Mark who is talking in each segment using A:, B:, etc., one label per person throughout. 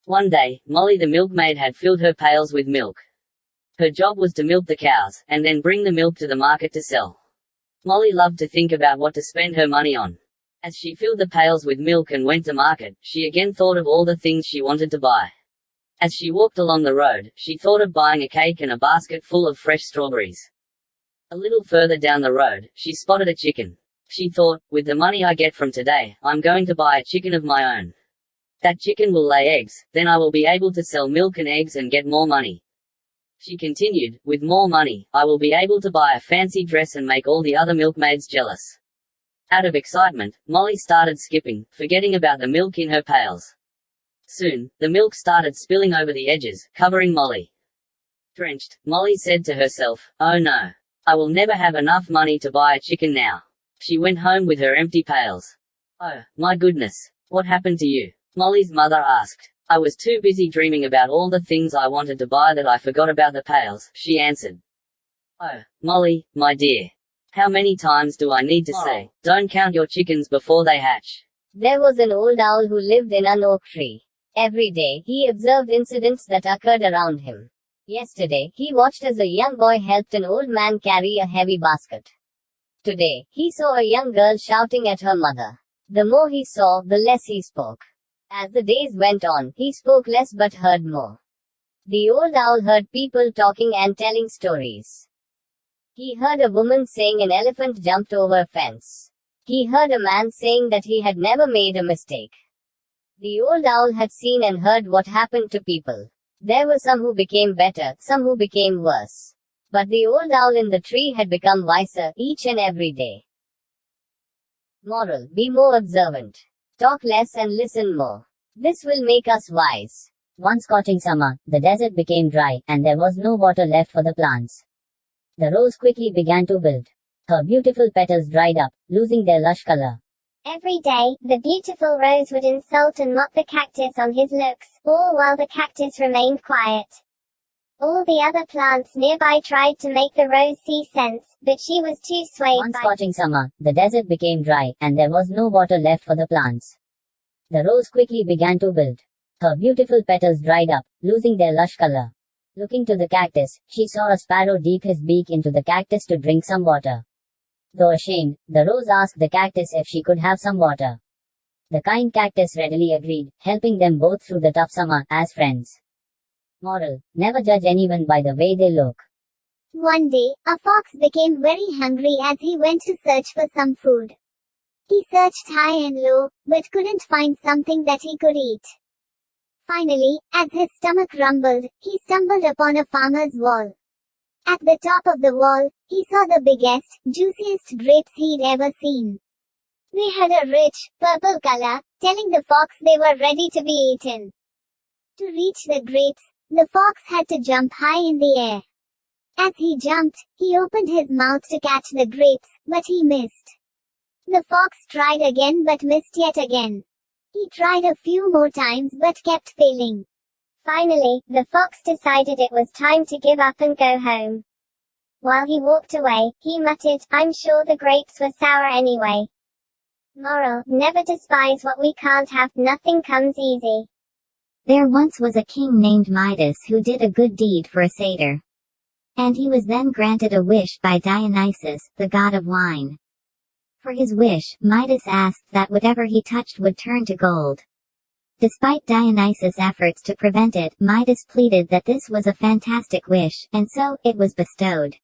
A: One day, Molly the milkmaid had filled her pails with milk. Her job was to milk the cows, and then bring the milk to the market to sell. Molly loved to think about what to spend her money on. As she filled the pails with milk and went to market, she again thought of all the things she wanted to buy. As she walked along the road, she thought of buying a cake and a basket full of fresh strawberries. A little further down the road, she spotted a chicken. She thought, with the money I get from today, I'm going to buy a chicken of my own. That chicken will lay eggs, then I will be able to sell milk and eggs and get more money. She continued, with more money, I will be able to buy a fancy dress and make all the other milkmaids jealous. Out of excitement, Molly started skipping, forgetting about the milk in her pails. Soon, the milk started spilling over the edges, covering Molly. Drenched, Molly said to herself, "Oh no. I will never have enough money to buy a chicken now." She went home with her empty pails. "Oh, my goodness. What happened to you?" Molly's mother asked. "I was too busy dreaming about all the things I wanted to buy that I forgot about the pails," she answered. "Oh, Molly, my dear. How many times do I need to say, don't count your chickens before they hatch?"
B: There was an old owl who lived in an oak tree. Every day, he observed incidents that occurred around him. Yesterday, he watched as a young boy helped an old man carry a heavy basket. Today, he saw a young girl shouting at her mother. The more he saw, the less he spoke. As the days went on, he spoke less but heard more. The old owl heard people talking and telling stories. He heard a woman saying an elephant jumped over a fence. He heard a man saying that he had never made a mistake. The old owl had seen and heard what happened to people. There were some who became better, some who became worse. But the old owl in the tree had become wiser, each and every day. Moral: be more observant. Talk less and listen more. This will make us wise.
C: One scorching summer, the desert became dry, and there was no water left for the plants. The rose quickly began to wilt. Her beautiful petals dried up, losing their lush color.
D: Every day, the beautiful rose would insult and mock the cactus on his looks, all while the cactus remained quiet. All the other plants nearby tried to make the rose see sense, but she was too swayed
C: One
D: by
C: scorching summer, the desert became dry, and there was no water left for the plants. The rose quickly began to wilt. Her beautiful petals dried up, losing their lush color. Looking to the cactus, she saw a sparrow dip his beak into the cactus to drink some water. Though ashamed, the rose asked the cactus if she could have some water. The kind cactus readily agreed, helping them both through the tough summer, as friends. Moral: never judge anyone by the way they look.
D: One day, a fox became very hungry as he went to search for some food. He searched high and low, but couldn't find something that he could eat. Finally, as his stomach rumbled, he stumbled upon a farmer's wall. At the top of the wall, he saw the biggest, juiciest grapes he'd ever seen. They had a rich, purple color, telling the fox they were ready to be eaten. To reach the grapes, the fox had to jump high in the air. As he jumped, he opened his mouth to catch the grapes, but he missed. The fox tried again but missed yet again. He tried a few more times but kept failing. Finally, the fox decided it was time to give up and go home. While he walked away, he muttered, "I'm sure the grapes were sour anyway." Moral: never despise what we can't have, nothing comes easy.
C: There once was a king named Midas who did a good deed for a satyr. And he was then granted a wish by Dionysus, the god of wine. For his wish, Midas asked that whatever he touched would turn to gold. Despite Dionysus' efforts to prevent it, Midas pleaded that this was a fantastic wish, and so, it was bestowed.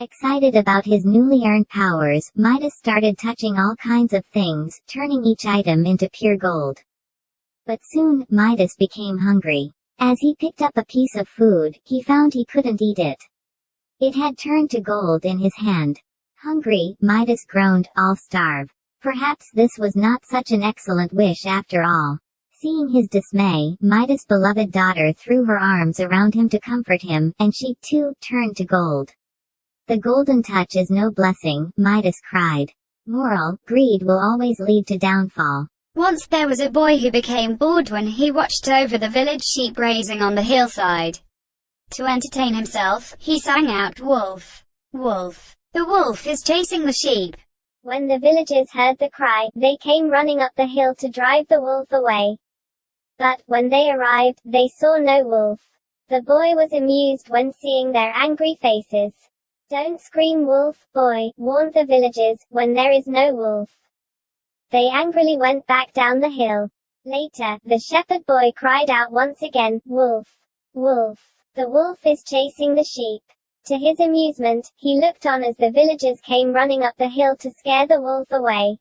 C: Excited about his newly earned powers, Midas started touching all kinds of things, turning each item into pure gold. But soon, Midas became hungry. As he picked up a piece of food, he found he couldn't eat it. It had turned to gold in his hand. Hungry, Midas groaned, "I'll starve." Perhaps this was not such an excellent wish after all. Seeing his dismay, Midas' beloved daughter threw her arms around him to comfort him, and she, too, turned to gold. "The golden touch is no blessing," Midas cried. Moral: greed will always lead to downfall.
E: Once there was a boy who became bored when he watched over the village sheep grazing on the hillside. To entertain himself, he sang out, "Wolf! Wolf! The wolf is chasing the sheep!"
D: When the villagers heard the cry, they came running up the hill to drive the wolf away. But, when they arrived, they saw no wolf. The boy was amused when seeing their angry faces. "Don't scream wolf, boy," warned the villagers, "when there is no wolf." They angrily went back down the hill. Later, the shepherd boy cried out once again, "Wolf! Wolf! The wolf is chasing the sheep." To his amusement, he looked on as the villagers came running up the hill to scare the wolf away.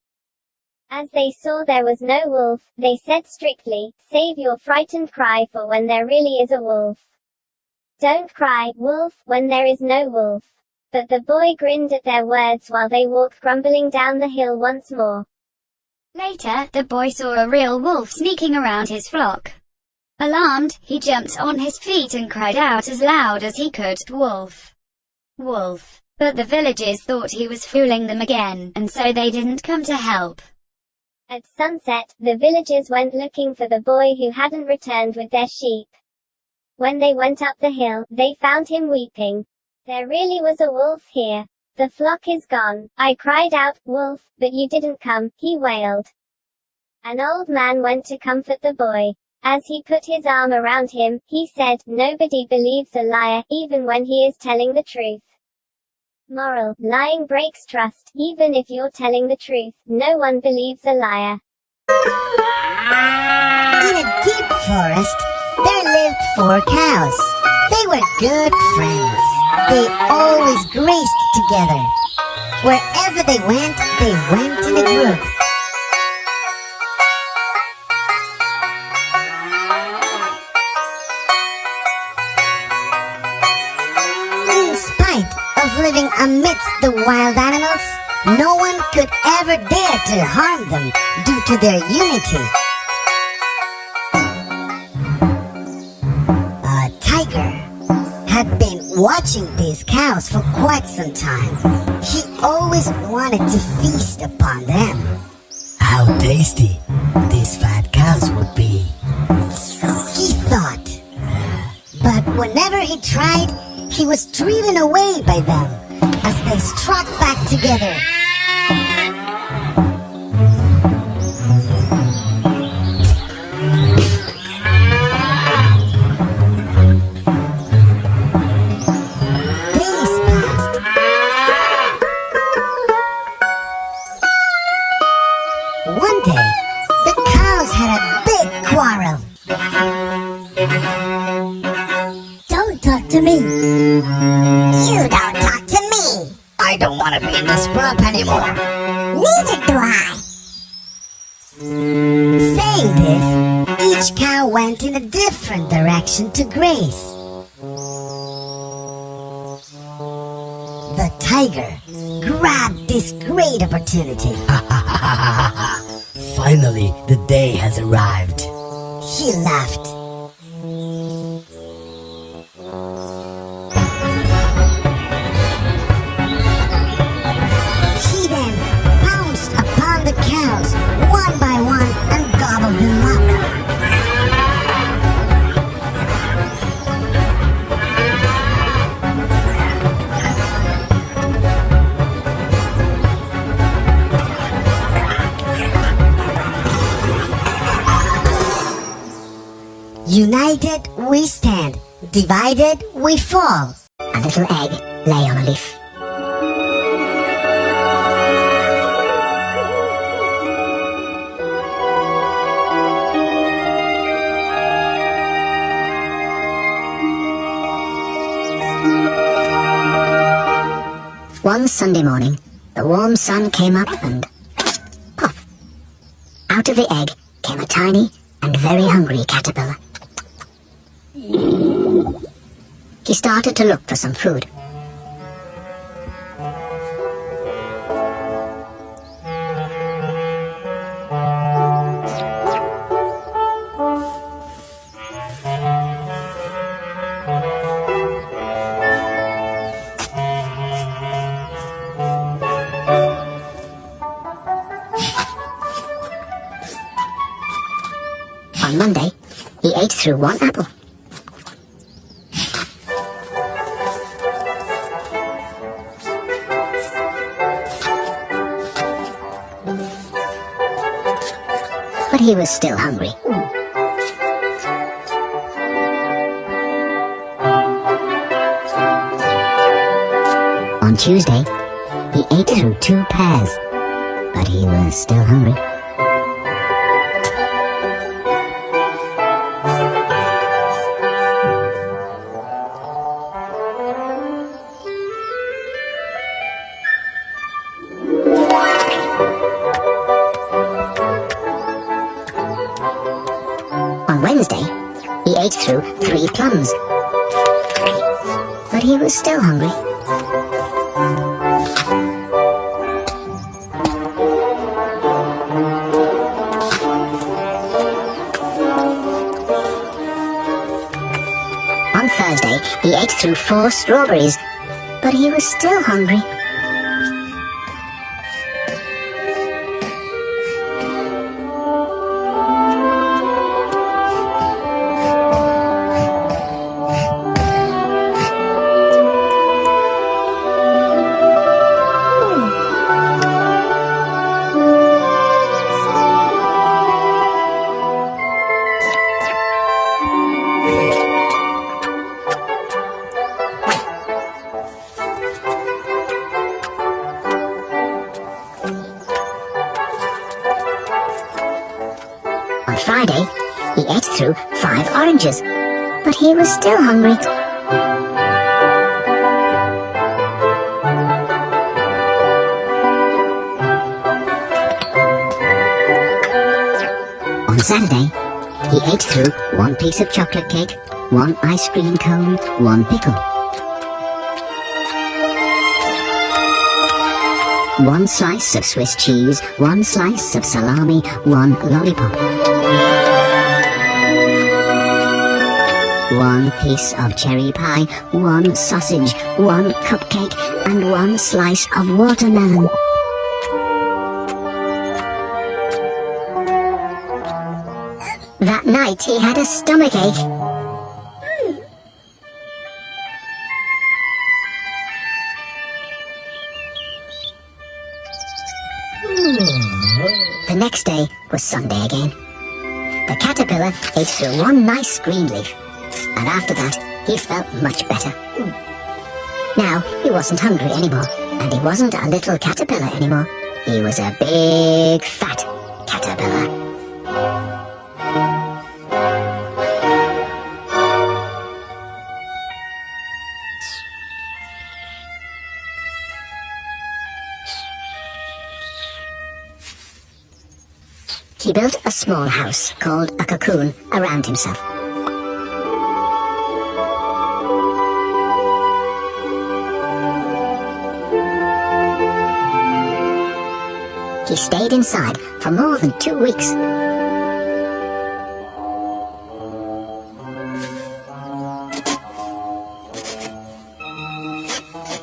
D: As they saw there was no wolf, they said strictly, "Save your frightened cry for when there really is a wolf. Don't cry, wolf, when there is no wolf." But the boy grinned at their words while they walked grumbling down the hill once more.
E: Later, the boy saw a real wolf sneaking around his flock. Alarmed, he jumped on his feet and cried out as loud as he could, "Wolf! Wolf!" But the villagers thought he was fooling them again, and so they didn't come to help.
D: At sunset, the villagers went looking for the boy who hadn't returned with their sheep. When they went up the hill, they found him weeping. "There really was a wolf here. The flock is gone. I cried out, 'Wolf,' but you didn't come," he wailed. An old man went to comfort the boy. As he put his arm around him, he said, "Nobody believes a liar, even when he is telling the truth." Moral: lying breaks trust. Even if you're telling the truth, no one believes a liar.
F: In a deep forest, there lived 4 cows. They were good friends. They always grazed together. Wherever they went in a group. In spite of living amidst the wild animals, no one could ever dare to harm them due to their unity. A tiger had been watching these cows for quite some time. He always wanted to feast upon them. How tasty these fat cows would be, he thought. But whenever he tried, he was driven away by them as they struck back together. Days passed. One day, the cows had a big quarrel. "Don't talk to me." "You don't talk to me." "I don't want to be in this swamp anymore." "Neither do I." Saying this, each cow went in a different direction to graze. The tiger grabbed this great opportunity.
G: Finally, the day has arrived.
F: He laughed. He then pounced upon the cows one by one and gobbled them up. United we stand, divided we fall. A little egg lay on a leaf. One Sunday morning, the warm sun came up and pop! Out of the egg came a tiny and very hungry caterpillar. He started to look for some food. On Monday, he ate through one apple. But he was still hungry. On Tuesday, he ate through 2 pears, but he was still hungry. On Wednesday, he ate through 3 plums, but he was still hungry. On Thursday, he ate through 4 strawberries, but he was still hungry. On Friday, he ate through 5 oranges, but he was still hungry. On Saturday, he ate through 1 piece of chocolate cake, 1 ice cream cone, 1 pickle, 1 slice of Swiss cheese, 1 slice of salami, 1 lollipop, 1 piece of cherry pie, 1 sausage, 1 cupcake, and 1 slice of watermelon. That night he had a stomachache. The next day was Sunday again. The caterpillar ate through 1 nice green leaf, and after that he felt much better. Now he wasn't hungry anymore, and he wasn't a little caterpillar anymore. He was a big fat caterpillar. He built a small house called a cocoon around himself. He stayed inside for more than 2 weeks.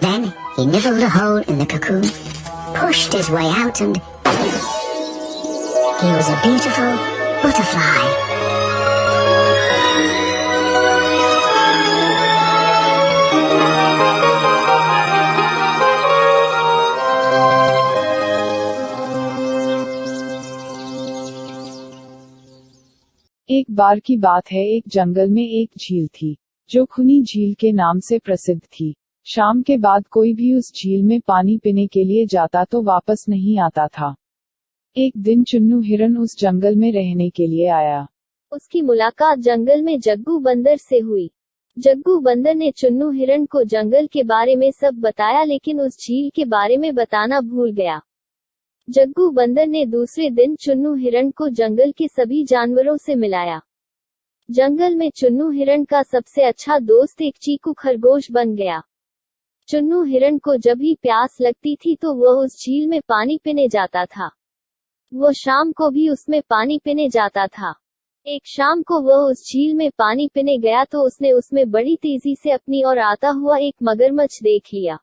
F: Then he nibbled a hole in the cocoon, pushed his way out, and he was a beautiful butterfly.
H: एक बार की बात है, एक जंगल में एक झील थी जो खूनी झील के नाम से प्रसिद्ध थी। शाम के बाद कोई भी उस झील में पानी पीने के लिए जाता तो वापस नहीं आता था। एक दिन चुन्नू हिरन उस जंगल में रहने के लिए आया।
B: उसकी मुलाकात जंगल में जग्गू बंदर से हुई। जग्गू बंदर ने चुन्नू हिरन को जंगल के बारे में सब बताया, लेकिन उस झील के बारे में बताना भूल गया। जग्गू बंदर ने दूसरे दिन चुन्नू हिरन को जंगल के सभी जानवरों से मिलाया। जंगल में चुन्नू हिरन का सबसे अच्छा दोस्त एक चीकू खरगोश बन गया। चुन्नू हिरन को जब भी प्यास लगती थी तो वह उस झील में पानी पीने जाता था। वो शाम को भी उसमें पानी पीने जाता था। एक शाम को वह उस झील में पानी पीने गया तो उसने उसमें बड़ी तेजी से अपनी ओर आता हुआ एक मगरमच्छ देख लिया,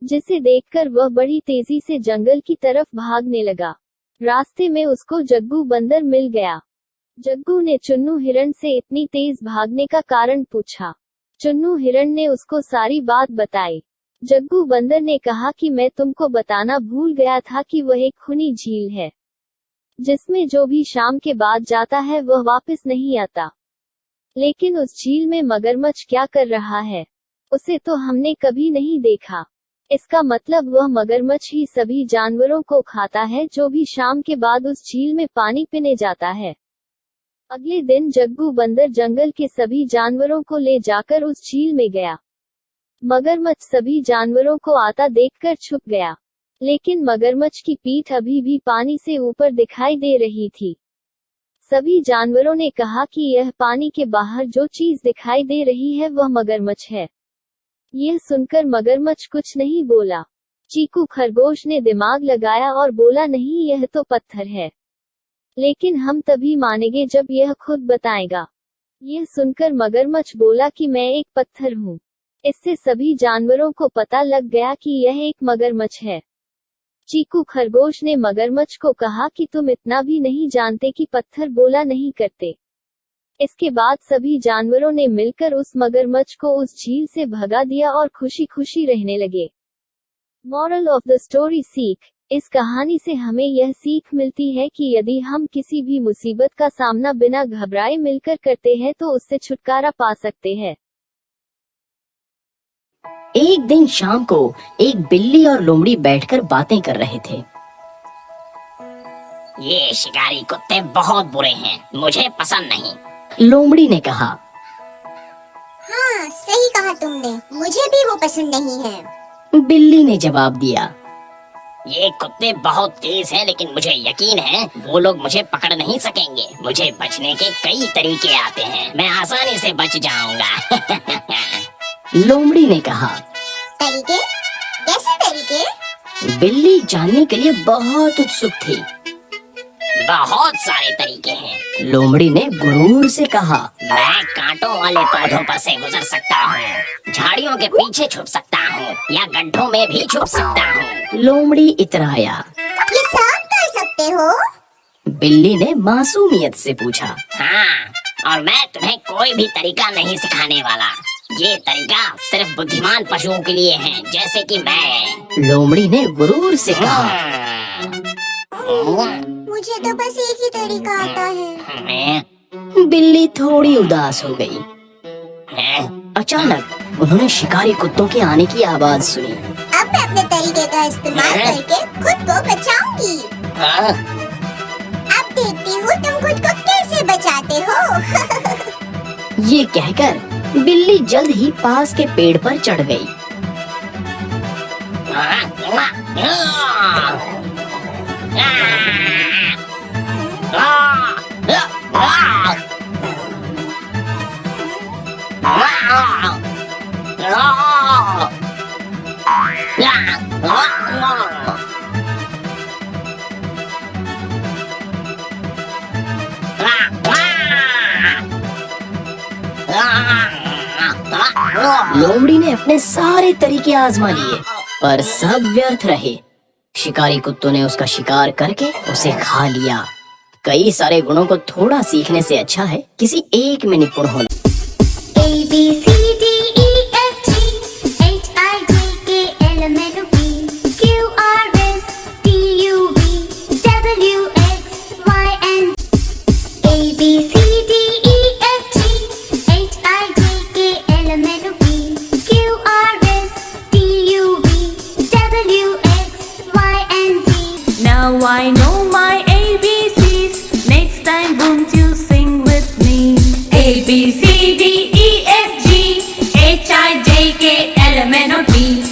B: जिसे देखकर वह बड़ी तेजी से जंगल की तरफ भागने लगा। रास्ते में उसको जग्गू बंदर मिल गया। जग्गू ने चुन्नू हिरन से इतनी तेज भागने का कारण पूछा। चुन्नू हिरन ने उसको सारी बात बताई। जग्गू बंदर ने कहा कि मैं तुमको बताना भूल गया था कि वह एक खूनी झील है, जिसमें जो भी शाम के बाद जाता है वह वापस नहीं आता। लेकिन उस झील में मगरमच्छ क्या कर रहा है, उसे तो हमने कभी नहीं देखा।
I: इसका मतलब वह मगरमच्छ ही सभी जानवरों को खाता है जो भी शाम के बाद उस झील में पानी पीने जाता है। अगले दिन जग्गू बंदर जंगल के सभी जानवरों को ले जाकर उस झील में गया। मगरमच्छ सभी जानवरों को आता देखकर छुप गया, लेकिन मगरमच्छ की पीठ अभी भी पानी से ऊपर दिखाई दे रही थी। सभी जानवरों ने कहा कि यह पानी के बाहर जो चीज दिखाई दे रही है वह मगरमच्छ है। यह सुनकर मगरमच्छ कुछ नहीं बोला। चीकू खरगोश ने दिमाग लगाया और बोला, नहीं, यह तो पत्थर है, लेकिन हम तभी मानेंगे जब यह खुद बताएगा। यह सुनकर मगरमच्छ बोला कि मैं एक पत्थर हूँ। इससे सभी जानवरों को पता लग गया कि यह एक मगरमच्छ है। चीकू खरगोश ने मगरमच्छ को कहा कि तुम इतना भी नहीं जानते कि पत्थर बोला नहीं करते। इसके बाद सभी जानवरों ने मिलकर उस मगरमच्छ को उस झील से भगा दिया और खुशी खुशी रहने लगे। मॉरल ऑफ द स्टोरी सीख। इस कहानी से हमें यह सीख मिलती है कि यदि हम किसी भी मुसीबत का सामना बिना घबराए मिलकर करते हैं तो उससे छुटकारा पा सकते हैं।
J: एक दिन शाम को एक बिल्ली और लोमड़ी बैठकर बातें कर रहे थे।
K: ये शिकारी कुत्ते बहुत बुरे हैं, मुझे पसंद नहीं।
J: लोमड़ी ने कहा।
D: हाँ, सही कहा तुमने, मुझे भी वो पसंद नहीं है।
J: बिल्ली ने जवाब दिया।
K: ये कुत्ते बहुत तेज हैं, लेकिन मुझे यकीन है वो लोग मुझे पकड़ नहीं सकेंगे। मुझे बचने के कई तरीके आते हैं, मैं आसानी से बच जाऊंगा।
J: लोमड़ी ने कहा।
D: तरीके? कैसे तरीके?
J: बिल्ली जानने के लिए बहुत उत्सुक थी।
K: बहुत सारे तरीके हैं।
J: लोमड़ी ने गुरूर से कहा।
K: मैं कांटों वाले पौधों पर से गुजर सकता हूँ, झाड़ियों के पीछे छुप सकता हूँ या गड्ढों में भी छुप सकता हूँ।
J: लोमड़ी इतराया।
D: ये सब कर सकते हो?
J: बिल्ली ने मासूमियत से पूछा।
K: हाँ, और मैं तुम्हें कोई भी तरीका नहीं सिखाने वाला। ये तरीका सिर्फ बुद्धिमान पशुओं के लिए है, जैसे कि मैं।
J: लोमड़ी ने गुरूर से कहा।
D: मुझे तो बस एक ही तरीका आता है।
J: बिल्ली थोड़ी उदास हो गई। अचानक उन्होंने शिकारी कुत्तों के आने की आवाज सुनी।
D: अब मैं अपने तरीके का इस्तेमाल करके खुद को बचाऊंगी। अब देखती हूँ तुम खुद को कैसे बचाते हो।
J: ये कहकर बिल्ली जल्द ही पास के पेड़ पर चढ़ गई। लोमड़ी ने अपने सारे तरीके आजमा लिए, पर सब व्यर्थ रहे। शिकारी कुत्तों ने उसका शिकार करके उसे खा लिया। कई सारे गुणों को थोड़ा सीखने से अच्छा है किसी एक में निपुण होना।
L: Now I know my ABCs. Next time won't you sing with me? A B C D E F G H I J K L M N O P.